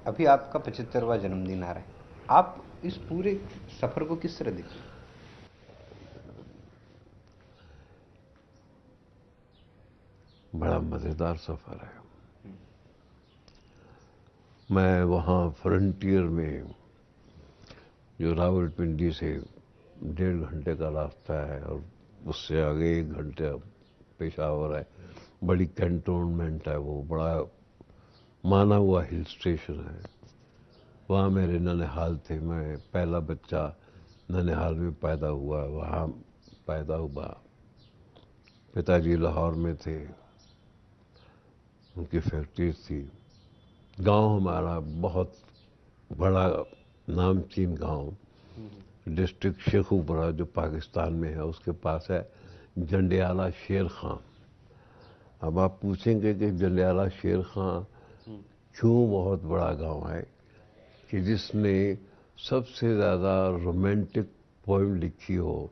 अभी आपका 75वां जन्मदिन आ रहा है। आप इस पूरे सफर को किस तरह देखते हैं? बड़ा मज़ेदार सफ़र है। मैं वहाँ फ्रंटियर में, जो रावलपिंडी से 1.5 घंटे का रास्ता है और उससे आगे 1 घंटे पेशावर है, बड़ी कैंटोनमेंट है, वो बड़ा माना हुआ हिल स्टेशन है। वहाँ मेरे ननिहाल थे, मैं पहला बच्चा ननिहाल में पैदा हुआ, वहाँ पैदा हुआ। पिताजी लाहौर में थे, उनकी फैक्ट्रीज थी। गांव हमारा बहुत बड़ा नामचीन गांव, डिस्ट्रिक्ट शेखुपुरा जो पाकिस्तान में है, उसके पास है जंडियाला शेर खां। अब आप पूछेंगे कि जंडियाला शेर खां क्यों बहुत बड़ा गांव है, कि जिसने सबसे ज़्यादा रोमांटिक पोइम लिखी हो,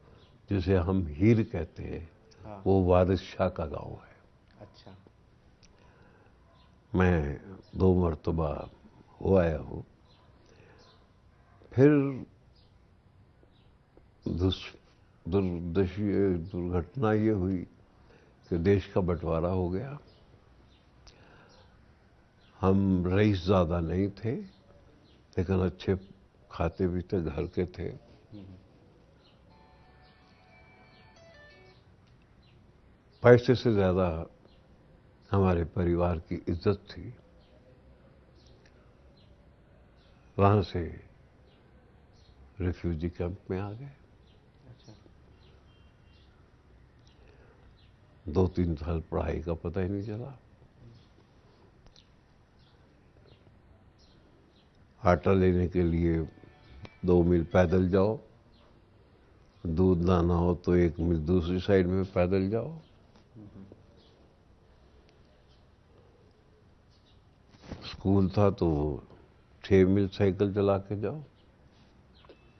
जिसे हम हीर कहते हैं, हाँ। वो वारिस शाह का गांव है। अच्छा। मैं 2 मरतबा हो आया हूँ। फिर दुर्घटना ये हुई कि देश का बंटवारा हो गया। हम रईस ज़्यादा नहीं थे, लेकिन अच्छे खाते भी थे, घर के थे। पैसे से ज़्यादा हमारे परिवार की इज्जत थी। वहाँ से रिफ्यूजी कैंप में आ गए। अच्छा। 2-3 साल पढ़ाई का पता ही नहीं चला। आटा लेने के लिए 2 मील पैदल जाओ, दूध लाना हो तो 1 मील दूसरी साइड में पैदल जाओ। स्कूल था तो 6 मील साइकिल चला के जाओ।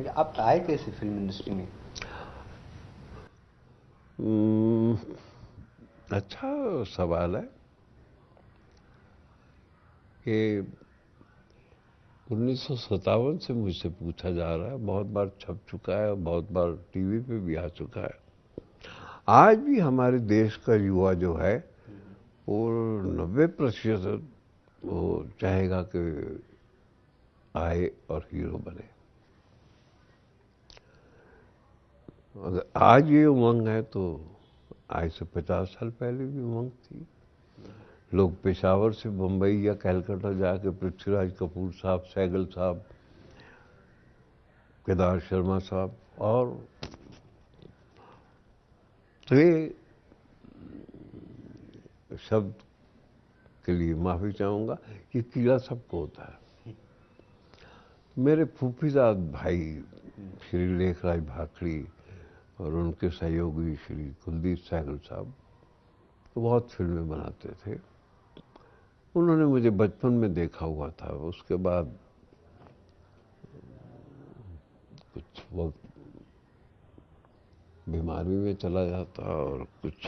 आप आए कैसे फिल्म इंडस्ट्री में? हम्म, अच्छा सवाल है। ये 1957 से मुझसे पूछा जा रहा है, बहुत बार छप चुका है, बहुत बार टीवी पे भी आ चुका है। आज भी हमारे देश का युवा जो है, वो 90% वो चाहेगा कि आए और हीरो बने। अगर आज ये उमंग है तो आज से 50 साल पहले भी उमंग थी। लोग पेशावर से बम्बई या कलकत्ता जाके पृथ्वीराज कपूर साहब, सैगल साहब, केदार शर्मा साहब, और तो ये शब्द के लिए माफ़ी चाहूँगा, ये कीड़ा सबको होता है। मेरे फूफीजाद भाई श्री लेखराज भाखड़ी और उनके सहयोगी श्री कुलदीप सैगल साहब तो बहुत फिल्में बनाते थे। उन्होंने मुझे बचपन में देखा हुआ था। उसके बाद कुछ वक्त बीमारी में चला जाता और कुछ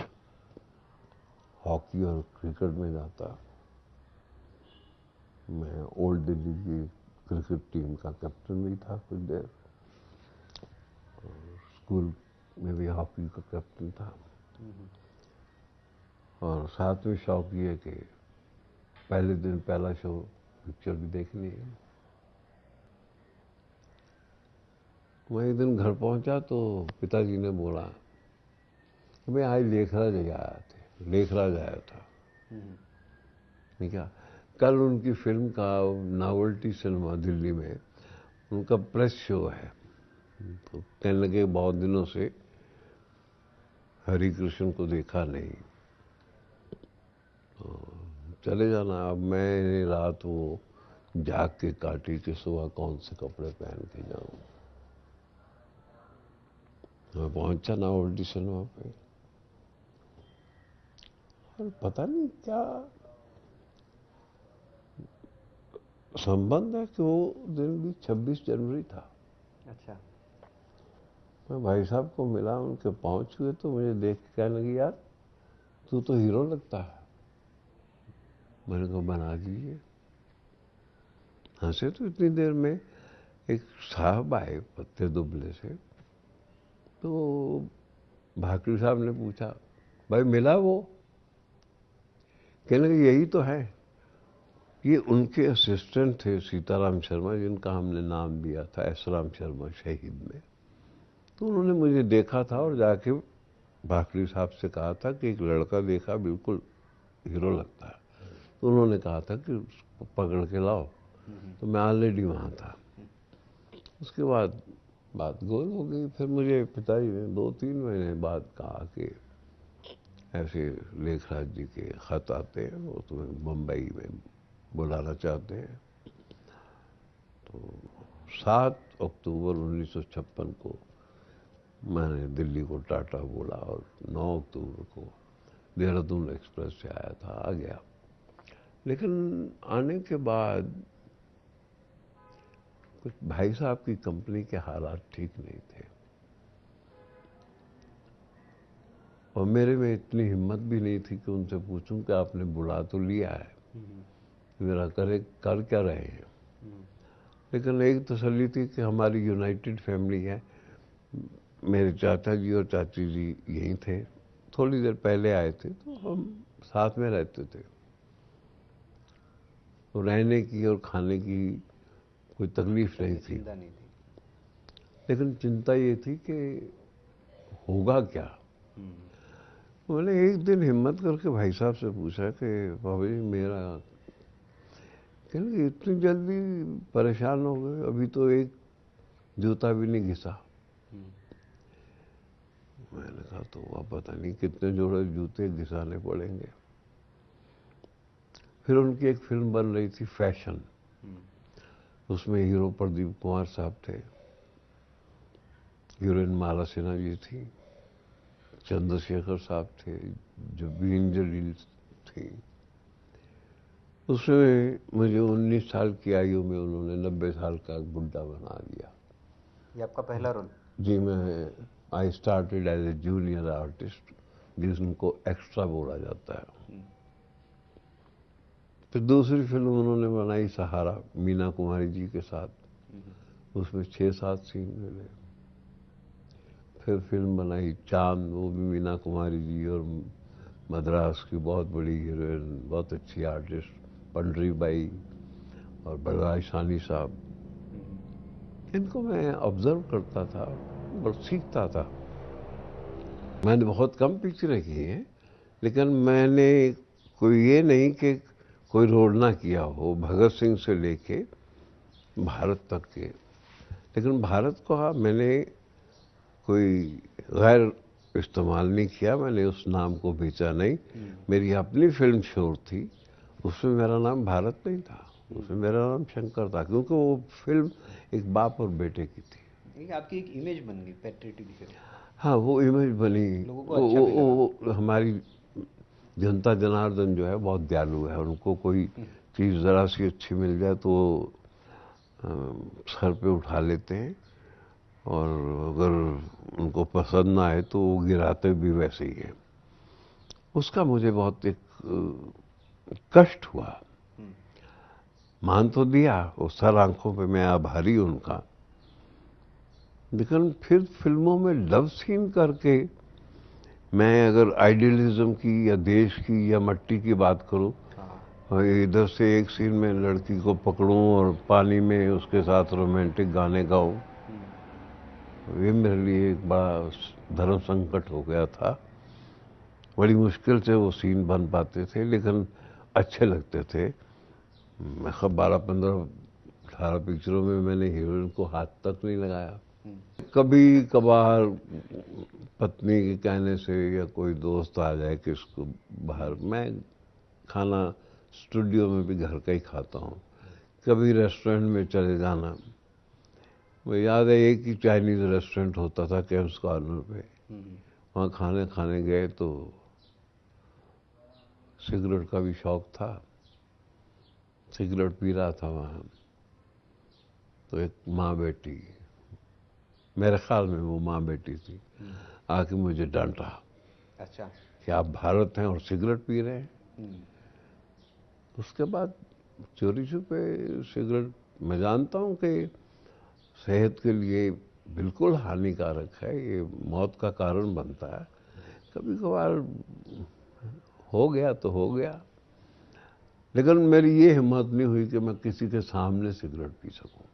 हॉकी और क्रिकेट में जाता। मैं ओल्ड दिल्ली की क्रिकेट टीम का कैप्टन भी था कुछ देर, स्कूल में भी हॉकी का कैप्टन था। और साथ में शौक ये कि पहले दिन पहला शो पिक्चर भी देखनी है। मैं एक दिन घर पहुंचा तो पिताजी ने बोला कि मैं आज लेखराज आया थे, लेखराज आया था। नहीं क्या, कल उनकी फिल्म का नॉवेल्टी सिनेमा दिल्ली में उनका प्रेस शो है। तो कहने लगे बहुत दिनों से हरि कृष्ण को देखा नहीं, तो चले जाना। अब मैंने रात वो जाग के काटी कि सुबह कौन से कपड़े पहन के जाऊं। मैं पहुंचा नॉवेल्टी सिनेमा पे और पता नहीं क्या संबंध है कि वो दिन भी 26 जनवरी था। अच्छा। मैं भाई साहब को मिला, उनके पाँव छुए तो मुझे देख के कहने लगी, यार तू तो हीरो लगता है। मैंने कहा बना दीजिए। हंसे तो इतनी देर में एक साहब आए पत्ते दुबले से, तो भाकरी साहब ने पूछा, भाई मिला वो? कहने लगे यही तो है। ये उनके असिस्टेंट थे सीताराम शर्मा, जिनका हमने नाम दिया था एस राम शर्मा शहीद में। तो उन्होंने मुझे देखा था और जाके भाकरी साहब से कहा था कि एक लड़का देखा बिल्कुल हीरो लगता है। तो उन्होंने कहा था कि उसको पकड़ के लाओ। तो मैं ऑलरेडी वहाँ था। उसके बाद बात गोल हो गई। फिर मुझे पिताजी ने 2-3 महीने बाद कहा कि ऐसे लेखराज जी के खत आते हैं, वो तुम्हें मुंबई में बुलाना चाहते हैं। तो 7 अक्टूबर 1956 को मैंने दिल्ली को टाटा बोला और 9 अक्टूबर को देहरादून एक्सप्रेस से आया था, आ गया। लेकिन आने के बाद कुछ भाई साहब की कंपनी के हालात ठीक नहीं थे और मेरे में इतनी हिम्मत भी नहीं थी कि उनसे पूछूं कि आपने बुला तो लिया है, मेरा कर क्या रहे हैं। लेकिन एक तसल्ली थी कि हमारी यूनाइटेड फैमिली है। मेरे चाचा जी और चाची जी यहीं थे, थोड़ी देर पहले आए थे, तो हम साथ में रहते थे। तो रहने की और खाने की कोई तकलीफ नहीं थी। लेकिन चिंता ये थी कि होगा क्या। मैंने एक दिन हिम्मत करके भाई साहब से पूछा कि बाबा जी मेरा, कहने इतनी जल्दी परेशान हो गए, अभी तो एक जूता भी नहीं घिसा। मैंने कहा तो अब पता नहीं कितने जोड़े जूते घिसाने पड़ेंगे। फिर उनकी एक फिल्म बन रही थी फैशन, उसमें हीरो प्रदीप कुमार साहब थे, हीरोइन माला सिन्हा जी थी, चंद्रशेखर साहब थे जो बीन जलील थी। उसमें मुझे 19 साल की आयु में उन्होंने 90 साल का बुढ़ा बना दिया। ये आपका पहला रोल? जी, मैं I started as a junior artist, जिसको एक्स्ट्रा बोला जाता है। फिर दूसरी फिल्म उन्होंने बनाई सहारा, मीना कुमारी जी के साथ, उसमें 6-7 सीन मिले। फिर फिल्म बनाई चांद, वो भी मीना कुमारी जी और मद्रास की बहुत बड़ी हीरोइन, बहुत अच्छी आर्टिस्ट पंडरी बाई और बलराज सानी साहब। इनको मैं ऑब्जर्व करता था और सीखता था। मैंने बहुत कम पिक्चरें की हैं, लेकिन मैंने कोई ये नहीं कि कोई रोल ना किया हो, भगत सिंह से लेके भारत तक के। लेकिन भारत को मैंने कोई गैर इस्तेमाल नहीं किया, मैंने उस नाम को बेचा नहीं। मेरी अपनी फिल्म शोर थी, उसमें मेरा नाम भारत नहीं था, उसमें मेरा नाम शंकर था, क्योंकि वो फिल्म एक बाप और बेटे की थी। आपकी एक इमेज बन गई पैट्रियटिक फिल्म। हाँ, वो इमेज बनी। लोगों को अच्छा भी लगा। वो हमारी जनता जनार्दन जो है बहुत दयालु है, उनको कोई चीज़ ज़रा सी अच्छी मिल जाए तो सर पे उठा लेते हैं, और अगर उनको पसंद ना आए तो वो गिराते भी वैसे ही है। उसका मुझे बहुत एक कष्ट हुआ। मान तो दिया, वो सर आंखों पे मैं आभारी हूं उनका, लेकिन फिर फिल्मों में लव सीन करके मैं अगर आइडियलिज्म की या देश की या मट्टी की बात करूं, और इधर से एक सीन में लड़की को पकड़ूं और पानी में उसके साथ रोमांटिक गाने गाऊं, ये मेरे लिए एक बड़ा धर्म संकट हो गया था। बड़ी मुश्किल से वो सीन बन पाते थे, लेकिन अच्छे लगते थे। मैं 12-15-18 पिक्चरों में मैंने हीरोइन को हाथ तक नहीं लगाया। कभी कभार पत्नी के कहने से या कोई दोस्त आ जाए कि इसको बाहर, मैं खाना स्टूडियो में भी घर का ही खाता हूँ, कभी रेस्टोरेंट में चले जाना। मुझे याद है एक ही चाइनीज़ रेस्टोरेंट होता था कैम्स कॉर्नर पे, वहाँ खाने गए तो सिगरेट का भी शौक था, सिगरेट पी रहा था वहाँ। तो एक माँ बेटी, मेरे ख्याल में वो माँ बेटी थी, आके मुझे डांटा। अच्छा, कि आप भारत हैं और सिगरेट पी रहे हैं। उसके बाद चोरी छुपे सिगरेट मैं जानता हूँ कि सेहत के लिए बिल्कुल हानिकारक है, ये मौत का कारण बनता है। कभी कभार हो गया तो हो गया, लेकिन मेरी ये हिम्मत नहीं हुई कि मैं किसी के सामने सिगरेट पी सकूं।